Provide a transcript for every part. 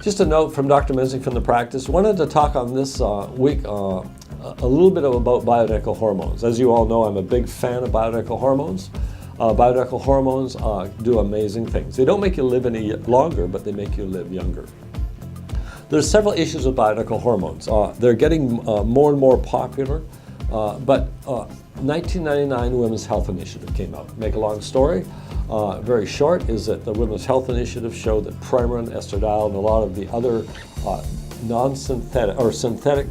Just a note from Dr. Mensink from the practice. Wanted to talk on this week a little bit about bioidentical hormones. As you all know, I'm a big fan of bioidentical hormones. Bioidentical hormones do amazing things. They don't make you live any longer, but they make you live younger. There's several issues with bioidentical hormones. They're getting more and more popular, but 1999 Women's Health Initiative came out. Make a long story, very short, is that the Women's Health Initiative showed that Premarin, estradiol, and a lot of the other non-synthetic or synthetic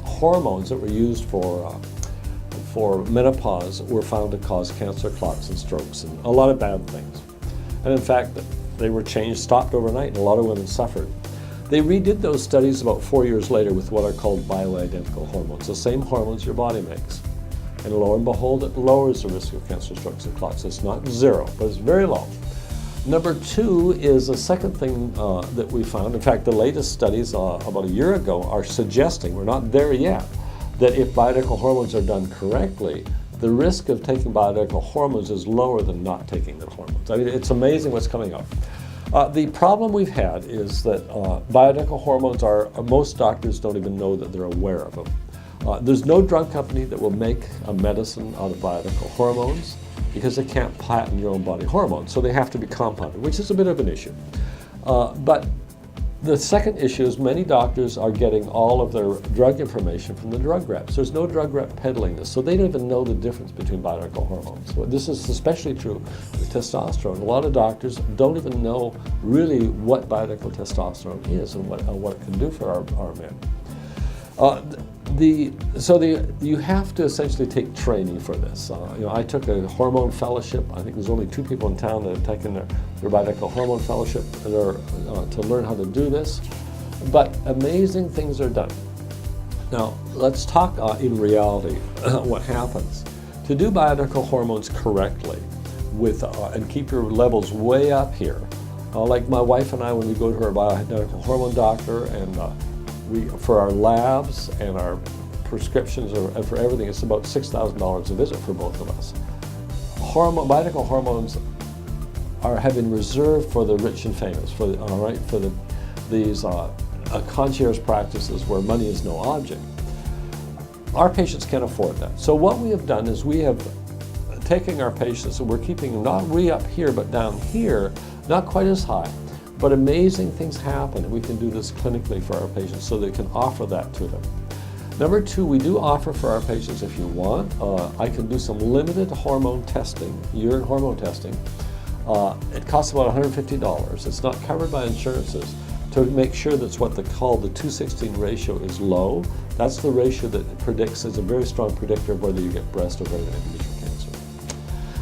hormones that were used for menopause were found to cause cancer, clots, and strokes, and a lot of bad things. And in fact, they were changed, stopped overnight, and a lot of women suffered. They redid those studies about 4 years later with what are called bioidentical hormones, the same hormones your body makes. And lo and behold, it lowers the risk of cancer, strokes, and clots. It's not zero, but it's very low. Number two is a second thing that we found. In fact, the latest studies about a year ago are suggesting, we're not there yet, that if bioidentical hormones are done correctly, the risk of taking bioidentical hormones is lower than not taking the hormones. I mean, it's amazing what's coming up. The problem we've had is that bioidentical hormones most doctors don't even know that they're aware of them. There's no drug company that will make a medicine out of bioidentical hormones because they can't patent your own body hormones, so they have to be compounded, which is a bit of an issue. But the second issue is many doctors are getting all of their drug information from the drug reps. There's no drug rep peddling this, so they don't even know the difference between bioidentical hormones. This is especially true with testosterone. A lot of doctors don't even know really what bioidentical testosterone is and what it can do for our men. You have to essentially take training for this. I took a hormone fellowship. I think there's only 2 people in town that have taken their bioidentical hormone fellowship to learn how to do this. But amazing things are done. Now, let's talk in reality what happens. To do bioidentical hormones correctly and keep your levels way up here, like my wife and I, when we go to our bioidentical hormone doctor and for our labs and our prescriptions and for everything, it's about $6,000 a visit for both of us. Bioidentical hormones have been reserved for the rich and famous, these concierge practices where money is no object. Our patients can't afford that. So what we have done is we have taken our patients and we're keeping them not way up here but down here, not quite as high. But amazing things happen, and we can do this clinically for our patients so they can offer that to them. Number 2, we do offer for our patients, if you want, I can do some limited hormone testing, urine hormone testing. It costs about $150. It's not covered by insurances to make sure that's what they call the 2:16 ratio is low. That's the ratio that is a very strong predictor of whether you get breast, ovarian, and endometrial cancer.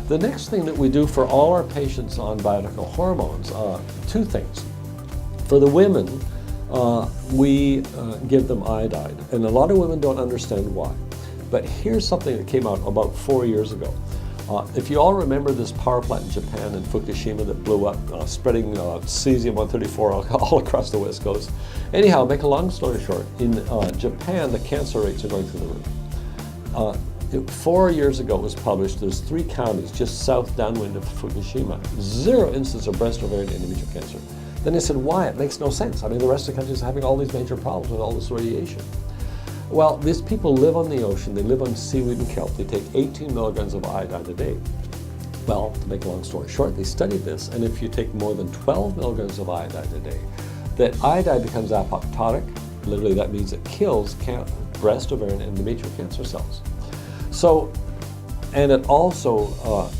The next thing that we do for all our patients on bioidentical hormones, 2 things. For the women, we give them iodide, and a lot of women don't understand why. But here's something that came out about 4 years ago. If you all remember this power plant in Japan in Fukushima that blew up, spreading cesium-134 all across the West Coast. Anyhow, make a long story short, in Japan, the cancer rates are going through the roof. 4 years ago it was published, there's 3 counties just south downwind of Fukushima, 0 instances of breast, ovarian, and endometrial cancer. Then they said, why? It makes no sense. I mean, the rest of the country is having all these major problems with all this radiation. Well, these people live on the ocean, they live on seaweed and kelp, they take 18 milligrams of iodine a day. Well, to make a long story short, they studied this, and if you take more than 12 milligrams of iodine a day, that iodine becomes apoptotic. Literally, that means it kills breast, ovarian, and endometrial cancer cells. So, and it also,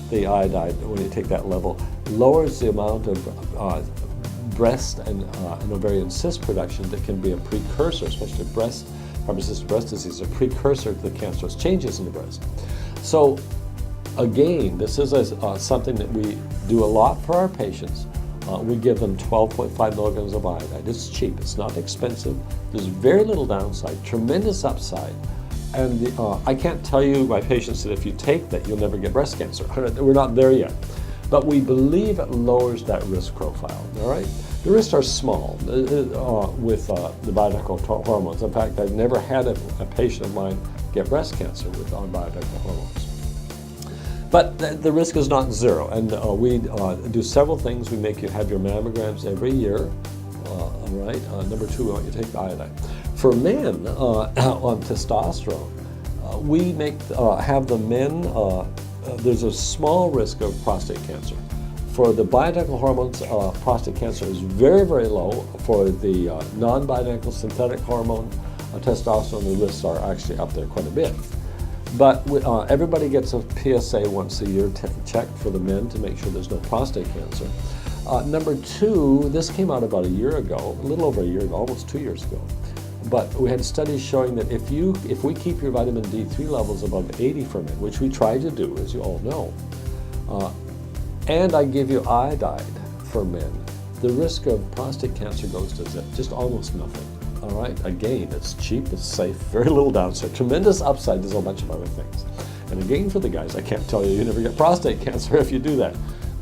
the iodine, when you take that level, lowers the amount of breast and ovarian cyst production that can be a precursor, especially carbon-resistant breast disease, a precursor to the cancerous changes in the breast. So, again, this is something that we do a lot for our patients. We give them 12.5 milligrams of iodine. It's cheap, it's not expensive, there's very little downside, tremendous upside. And I can't tell you, my patients, that if you take that, you'll never get breast cancer. We're not there yet. But we believe it lowers that risk profile, all right? The risks are small with the bioidentical hormones. In fact, I've never had a patient of mine get breast cancer on bioidentical hormones. But the risk is not zero, and we do several things. We make you have your mammograms every year. all right? Number 2, we want you to take iodine. For men on testosterone, we have the men, there's a small risk of prostate cancer. For the bioidentical hormones, prostate cancer is very, very low. For the non-bioidentical synthetic hormone, testosterone, the risks are actually up there quite a bit. But everybody gets a PSA once a year checked for the men to make sure there's no prostate cancer. Number 2, this came out about a year ago, a little over a year ago, almost 2 years ago. But we had studies showing that if we keep your vitamin D3 levels above 80 for men, which we try to do, as you all know, and I give you iodide for men, the risk of prostate cancer goes to zip, just almost nothing. All right, again, it's cheap, it's safe, very little downside, tremendous upside, there's a bunch of other things. And again, for the guys, I can't tell you, you never get prostate cancer if you do that,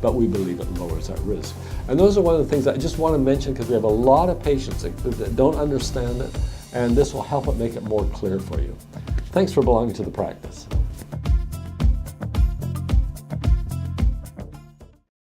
but we believe it lowers that risk. And those are one of the things I just want to mention because we have a lot of patients that don't understand it, and this will help it make it more clear for you. Thanks for belonging to the practice.